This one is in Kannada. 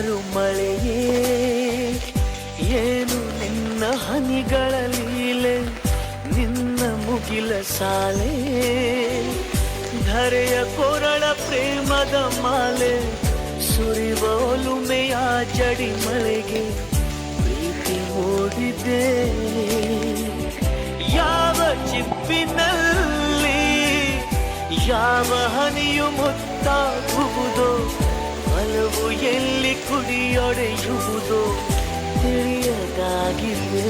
ಮುಂಗಾರು ಮಳೆಯೇ ಏನು ನಿನ್ನ ಹನಿಗಳ ಲೀಲೆ, ನಿನ್ನ ಮುಗಿಲ ಸಾಲೆ ಧರೆಯ ಕೊರಳ ಪ್ರೇಮದ ಮಾಲೆ, ಸುರಿವ ಒಲುಮೆಯ ಜಡಿ ಮಳೆಗೆ ಪ್ರೀತಿ ಮೂಡಿದೆ. ಯಾವ ಚಿಪ್ಪಿನಲ್ಲಿ ಯಾವ ಹನಿಯು ಮುತ್ತಾಗುವುದೋ, ಒಲವು ಎಲ್ಲಿ ಕುಡಿಯೊಡೆಯುವುದೋ ತಿಳಿಯದಾಗಿದೆ.